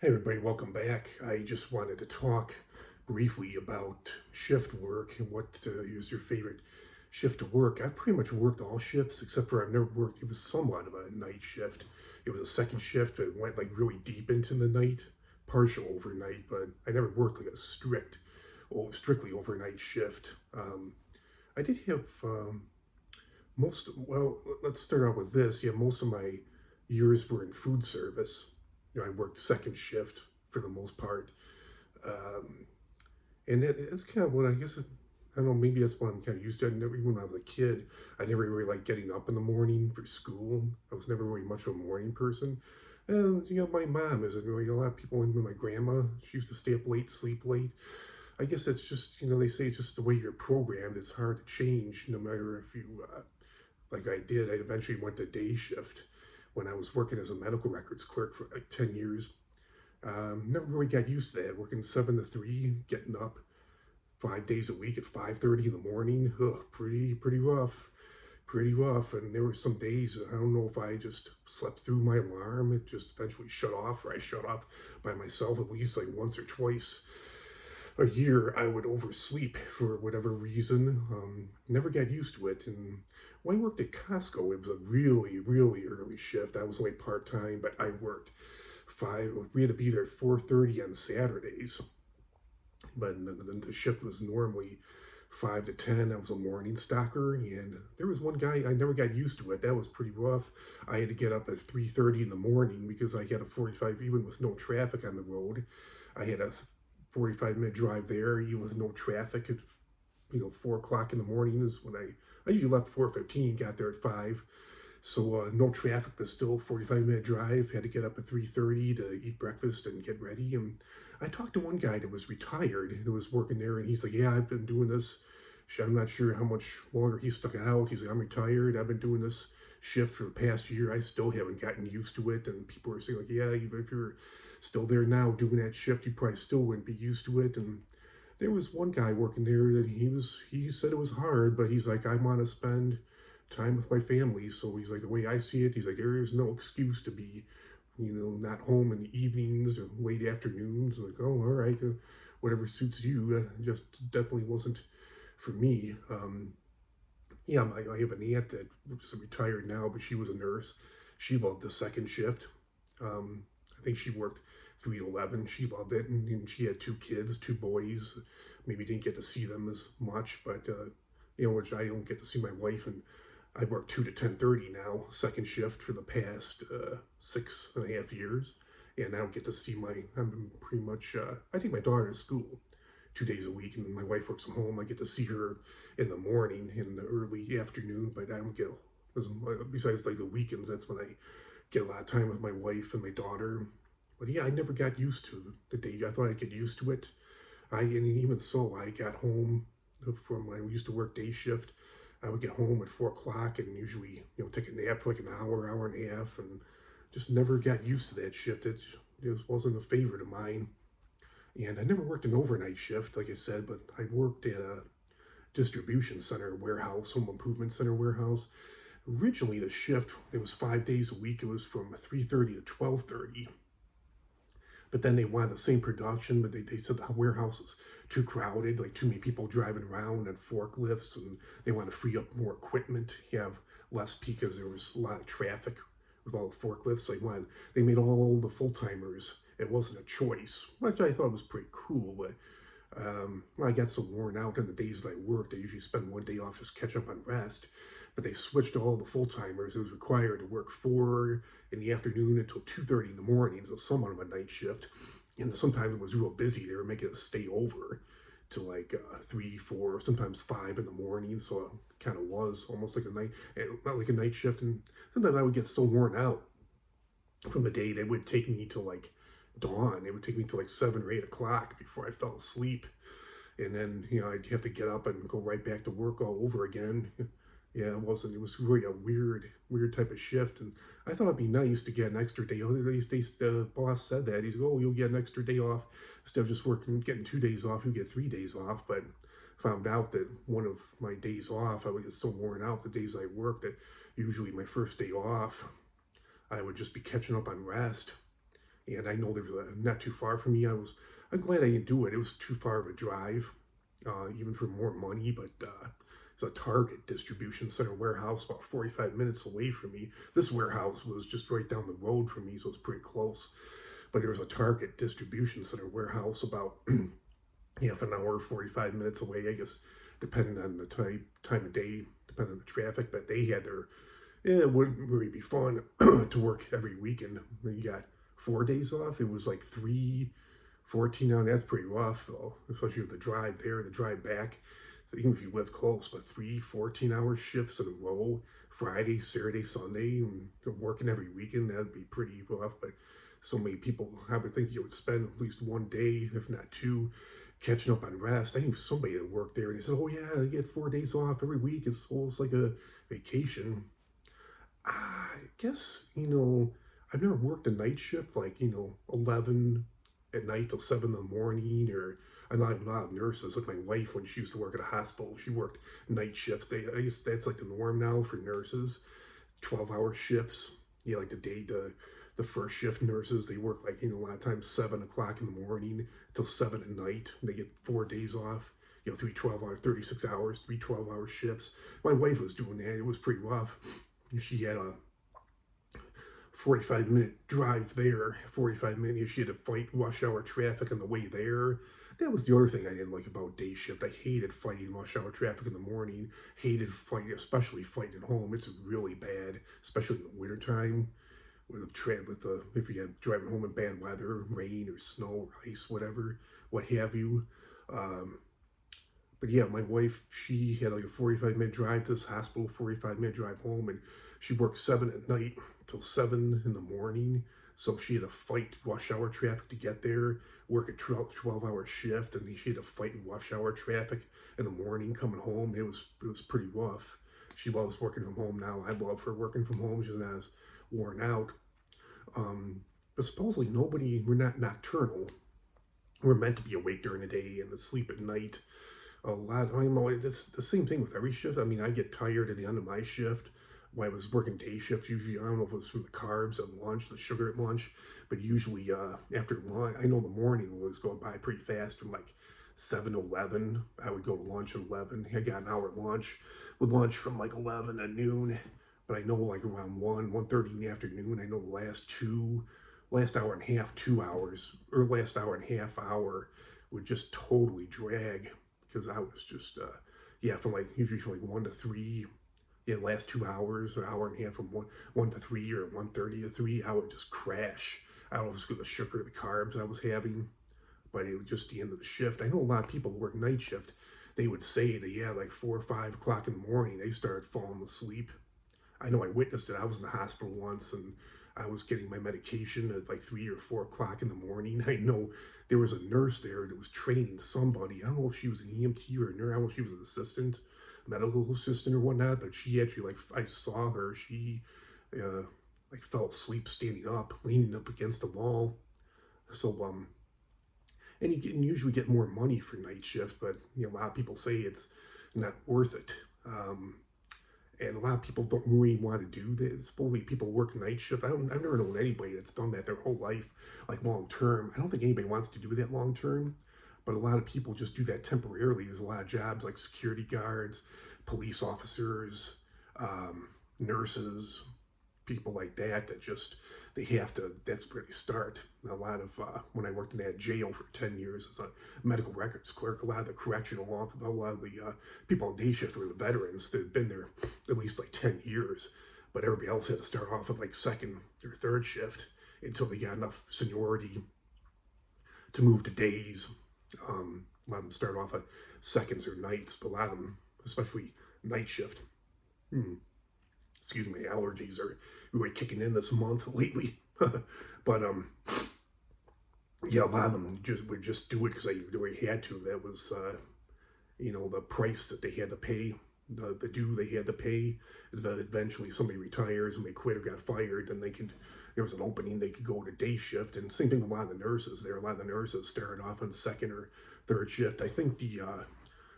Hey everybody, welcome back. I just wanted to talk briefly about shift work and what is your favorite shift to work. I've pretty much worked all shifts except for I've never worked, it was somewhat of a night shift. It was a second shift that went like really deep into the night, partial overnight, but I never worked like a strictly overnight shift. I did have let's start out with this. Yeah, most of my years were in food service. I worked second shift for the most part. Um, and it's kind of what I guess, I don't know, maybe that's what I'm kind of used to. Even when I was a kid, I never really liked getting up in the morning for school. I was never really much of a morning person. And, my mom isn't really, a lot of people, and my grandma, she used to stay up late, sleep late. I guess that's just, they say it's just the way you're programmed. It's hard to change no matter if you, like I did. I eventually went to day shift when I was working as a medical records clerk for like 10 years. Never really got used to that. Working 7 to 3, getting up 5 days a week at 5:30 in the morning. Ugh, pretty rough, pretty rough. And there were some days I don't know if I just slept through my alarm. It just eventually shut off, or I shut off by myself at least like once or twice a year. I would oversleep for whatever reason. Never got used to it. And when I worked at Costco, it was a really early shift. I was only part time, but I worked five. We had to be there at 4:30 on Saturdays, but then the shift was normally 5 to 10. I was a morning stalker, and there was one guy I never got used to it. That was pretty rough. I had to get up at 3:30 in the morning because I had a 45, even with no traffic on the road. I had a 45-minute drive there, even with no traffic. At 4 o'clock in the morning is when I usually left 4:15, got there at 5. So no traffic, but still 45-minute drive. Had to get up at 3:30 to eat breakfast and get ready. And I talked to one guy that was retired, who was working there, and he's like, "Yeah, I've been doing this. I'm not sure how much longer he stuck it out." He's like, "I'm retired. I've been doing this shift for the past year. I still haven't gotten used to it." And people are saying like, "Yeah, even if you're still there now doing that shift, you probably still wouldn't be used to it." And there was one guy working there that he said it was hard, but he's like, "I want to spend time with my family." So he's like, the way I see it, he's like, there is no excuse to be, not home in the evenings or late afternoons. Like, oh, all right, whatever suits you. That just definitely wasn't for me. Yeah, I have an aunt that is retired now, but she was a nurse. She loved the second shift. I think she worked 3 to 11. She loved it, and she had 2 kids, 2 boys. Maybe didn't get to see them as much, but which I don't get to see my wife, and I work 2 to 10:30 now, second shift for the past 6.5 years, and I don't get to see my. I'm pretty much. I take my daughter to school 2 days a week, and my wife works from home. I get to see her in the morning, in the early afternoon, but I don't get. Besides like the weekends, that's when I get a lot of time with my wife and my daughter. But yeah, I never got used to the day. I thought I'd get used to it. And even so, I got home from when I used to work day shift. I would get home at 4 o'clock and usually, take a nap for like an hour and a half, and just never got used to that shift. It just wasn't a favorite of mine. And I never worked an overnight shift, like I said, but I worked at a distribution center warehouse, home improvement center warehouse. Originally, the shift, it was 5 days a week. It was from 3:30 to 12:30. But then they wanted the same production, but they said the warehouse is too crowded, like too many people driving around and forklifts, and they want to free up more equipment, have less because there was a lot of traffic with all the forklifts. So they made all the full timers. It wasn't a choice, which I thought was pretty cool. But I got so worn out in the days that I worked. I usually spend one day off just catch up on rest. But they switched to all the full timers. It was required to work 4 in the afternoon until 2:30 in the morning, so somewhat of a night shift. And sometimes it was real busy. They were making us stay over to like 3, 4, sometimes 5 in the morning. So it kind of was almost like a night, not like a night shift. And sometimes I would get so worn out from the day that it would take me to like dawn. It would take me to like 7 or 8 o'clock before I fell asleep, and then I'd have to get up and go right back to work all over again. Yeah, it wasn't. It was really a weird type of shift, and I thought it'd be nice to get an extra day. The boss said that he's like, "Oh, you'll get an extra day off instead of just getting 2 days off. You get 3 days off." But found out that one of my days off, I would get so worn out the days I worked that usually my first day off, I would just be catching up on rest. and I know there was not too far from me. I'm glad I didn't do it. It was too far of a drive, even for more money, but it's a Target distribution center warehouse about 45 minutes away from me. This warehouse was just right down the road from me, so it's pretty close. But there was a Target distribution center warehouse about half an hour, 45 minutes away, I guess, depending on the time of day, depending on the traffic. But they had their, yeah, it wouldn't really be fun to work every weekend when you got 4 days off. It was like 3 14 hours. That's pretty rough, though, especially with the drive there, the drive back. Even if you live close, but 3 14 hour shifts in a row, Friday, Saturday, Sunday, and working every weekend, that'd be pretty rough. But so many people, I would think you would spend at least one day, if not two, catching up on rest. I knew somebody that worked there, and he said, "Oh yeah, I get 4 days off every week. It's almost like a vacation." I guess I've never worked a night shift like 11 at night till 7 in the morning, or I know a lot of nurses, like my wife when she used to work at a hospital, she worked night shifts. I guess that's like the norm now for nurses, 12-hour shifts. Yeah, like the first shift nurses, they work like a lot of times 7 o'clock in the morning till 7 at night. And they get 4 days off. Three 12 hour, 36 hours, three 12-hour shifts. My wife was doing that. It was pretty rough. She had a 45-minute drive there, 45 minutes. She had to fight rush hour traffic on the way there. That was the other thing I didn't like about day shift. I hated fighting rush hour traffic in the morning. Hated fighting, especially fighting at home. It's really bad, especially in the wintertime with the if you had driving home in bad weather, rain or snow or ice, whatever, what have you. Um, but yeah, my wife, she had like a 45-minute drive to this hospital, 45-minute drive home, and she worked 7 at night till 7 in the morning. So she had to fight rush hour traffic to get there, work a 12-hour shift, and then she had to fight rush hour traffic in the morning coming home. It was pretty rough. She loves working from home now. I love her working from home. She's not as worn out. Um, but supposedly we're not nocturnal. We're meant to be awake during the day and asleep at night a lot. I know it's the same thing with every shift. I mean, I get tired at the end of my shift. When I was working day shift, usually I don't know if it was from the carbs at lunch, the sugar at lunch, but usually after lunch, I know the morning was going by pretty fast from like 7 to 11. I would go to lunch at 11. I got an hour at lunch, with lunch from like 11 to noon. But I know like around 1:30 in the afternoon, I know the last hour and a half, 2 hours, or last hour and a half hour would just totally drag because I was just yeah, from like usually from like 1 to 3. Yeah, last 2 hours, an hour and a half from one to 3, or 1:30 to 3, I would just crash. I don't know if it was the sugar or the carbs I was having, but it was just the end of the shift. I know a lot of people who work night shift, they would say that yeah, like 4 or 5 o'clock in the morning, they started falling asleep. I know I witnessed it. I was in the hospital once, and I was getting my medication at like 3 or 4 o'clock in the morning. I know there was a nurse there that was training somebody. I don't know if she was an EMT or a nurse. I don't know if she was an assistant, medical assistant or whatnot. But she actually, like, I saw her. She uh, like fell asleep standing up, leaning up against the wall. So and you can usually get more money for night shift, but a lot of people say it's not worth it. And a lot of people don't really want to do this. Supposedly people work night shift. I've never known anybody that's done that their whole life, like long term. I don't think anybody wants to do that long term, but a lot of people just do that temporarily. There's a lot of jobs like security guards, police officers, nurses, people like that just, they have to, that's where they start. A lot of, when I worked in that jail for 10 years as a medical records clerk, a lot of the correctional officers, a lot of the people on day shift were the veterans that had been there at least like 10 years. But everybody else had to start off at like second or third shift until they got enough seniority to move to days. A lot of them start off at seconds or nights, but a lot of them, especially night shift. Excuse me, allergies are really kicking in this month lately. But yeah, a lot of them would just do it because they had to. That was the price that they had to pay, the due they had to pay. That eventually somebody retires and they quit or got fired, and there was an opening, they could go to day shift. And same thing with a lot of the nurses there. A lot of the nurses started off on second or third shift. I think the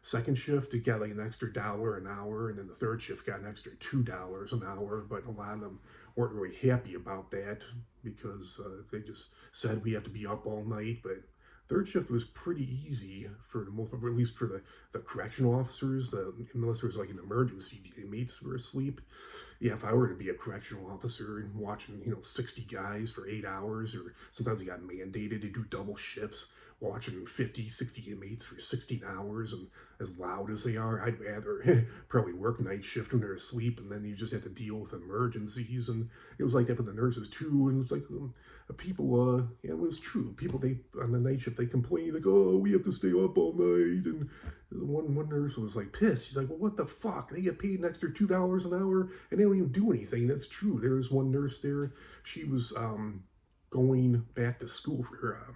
second shift, it got like an extra $1 an hour, and then the third shift got an extra $2 an hour. But a lot of them weren't really happy about that. because they just said we have to be up all night. But third shift was pretty easy for the most part, at least for the correctional officers. Unless there was like an emergency, the inmates were asleep. Yeah, if I were to be a correctional officer and watching, 60 guys for 8 hours, or sometimes they got mandated to do double shifts, watching 50, 60 inmates for 16 hours, and as loud as they are, I'd rather probably work night shift when they're asleep, and then you just have to deal with emergencies. And it was like that with the nurses too. And it's like people, yeah, it was true. People, they on the night shift, they complain like, oh, we have to stay up all night. And one nurse was like pissed. She's like, well, what the fuck? They get paid an extra $2 an hour, and they don't even do anything. That's true. There was one nurse there. She was going back to school for her.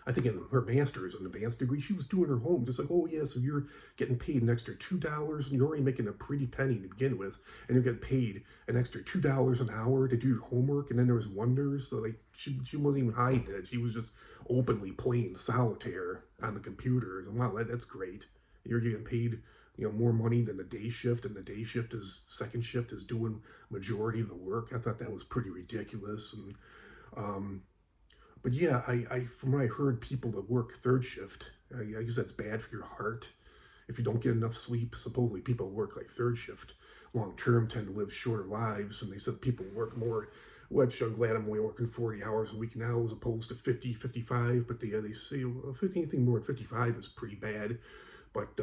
I think in her master's, an advanced degree, she was doing her home. Just like, oh yeah, so you're getting paid an extra $2, and you're already making a pretty penny to begin with, and you're getting paid an extra $2 an hour to do your homework. And then there was one nurse, so like she wasn't even hiding it. She was just openly playing solitaire on the computers. And wow, that's great. You're getting paid, more money than the day shift, and the day shift is second shift is doing majority of the work. I thought that was pretty ridiculous. And but yeah, from what I heard, people that work third shift, I guess that's bad for your heart. If you don't get enough sleep, supposedly people who work like third shift long term tend to live shorter lives. And they said people work more, which I'm glad I'm only working 40 hours a week now as opposed to 50, 55. But they say anything more than 55 is pretty bad. But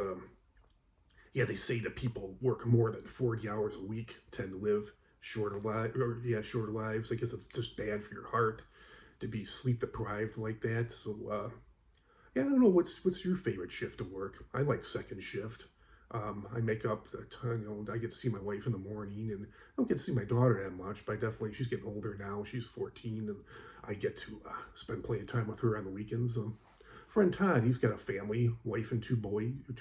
yeah, they say that people work more than 40 hours a week tend to live shorter lives, or yeah, shorter lives. I guess it's just bad for your heart to be sleep deprived like that. So yeah, I don't know what's your favorite shift to work. I like second shift. I make up the time. I get to see my wife in the morning, and I don't get to see my daughter that much. But I definitely, she's getting older now. She's 14, and I get to spend plenty of time with her on the weekends. Friend Todd, he's got a family, wife and two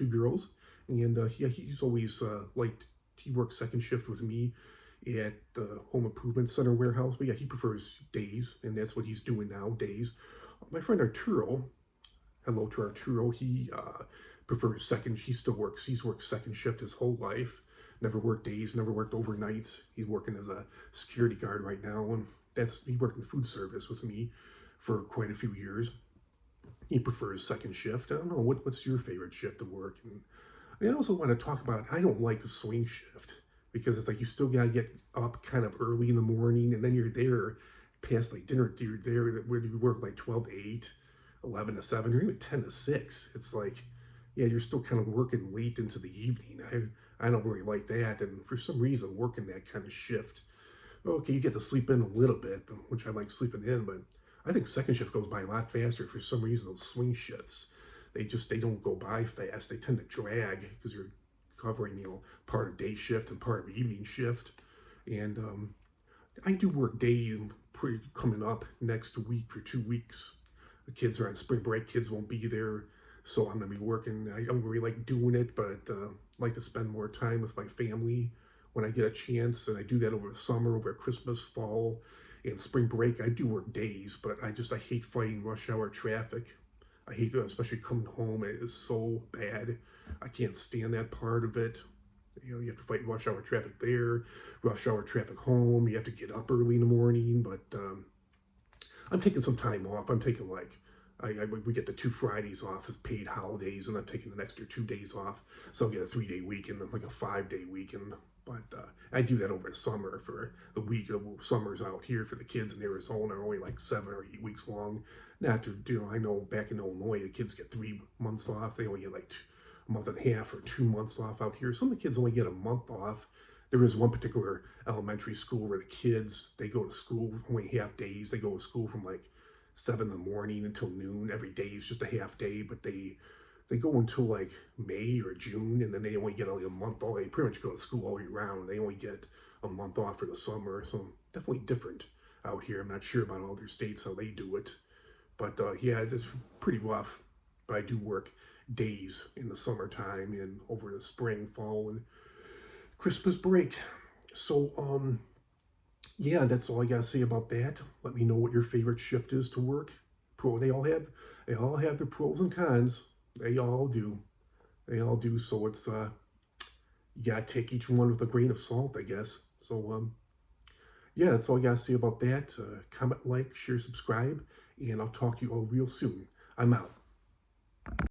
girls, and yeah, he's always liked. He works second shift with me at the Home Improvement Center warehouse. But yeah, he prefers days, and that's what he's doing now, days. My friend Arturo, hello to Arturo, he prefers second. He's worked second shift his whole life. Never worked days, never worked overnights. He's working as a security guard right now, and he worked in food service with me for quite a few years. He prefers second shift. I don't know, what's your favorite shift to work? And I also want to talk about, I don't like a swing shift, because it's like you still gotta get up kind of early in the morning, and then you're there past like dinner. You're there where you work like 12 to 8, 11 to 7, or even 10 to 6. It's like, yeah, you're still kind of working late into the evening. I don't really like that, and for some reason, working that kind of shift, okay, you get to sleep in a little bit, which I like sleeping in, but I think second shift goes by a lot faster. For some reason, those swing shifts, they don't go by fast. They tend to drag because you're covering, part of day shift and part of evening shift. And I do work day pretty coming up next week for 2 weeks. The kids are on spring break. Kids won't be there, so I'm gonna be working. I don't really like doing it, but like to spend more time with my family when I get a chance. And I do that over the summer, over Christmas, fall, and spring break. I do work days, but I hate fighting rush hour traffic. I hate, especially coming home. It is so bad. I can't stand that part of it. You have to fight rush hour traffic there, rush hour traffic home. You have to get up early in the morning. But I'm taking some time off. I'm taking we get the 2 Fridays off as paid holidays, and I'm taking an extra 2 days off. So I'll get a 3-day weekend, like a 5-day weekend. But I do that over the summer for the week. Summers out here for the kids in Arizona are only like 7 or 8 weeks long. Not to I know back in Illinois, the kids get 3 months off. They only get like a month and a half or 2 months off out here. Some of the kids only get a month off. There is one particular elementary school where the kids, they go to school only half days. They go to school from like 7 in the morning until noon. Every day is just a half day, but they go until like May or June, and then they only get only a month off. They pretty much go to school all year round. They only get a month off for the summer. So definitely different out here. I'm not sure about other states how they do it, but yeah, it's pretty rough. But I do work days in the summertime and over the spring, fall, and Christmas break. So yeah, that's all I gotta say about that. Let me know what your favorite shift is to work. They all have their pros and cons. They all do. They all do. So it's you gotta take each one with a grain of salt, I guess. So Yeah, that's all I got to say about that. Comment, like, share, subscribe, and I'll talk to you all real soon. I'm out.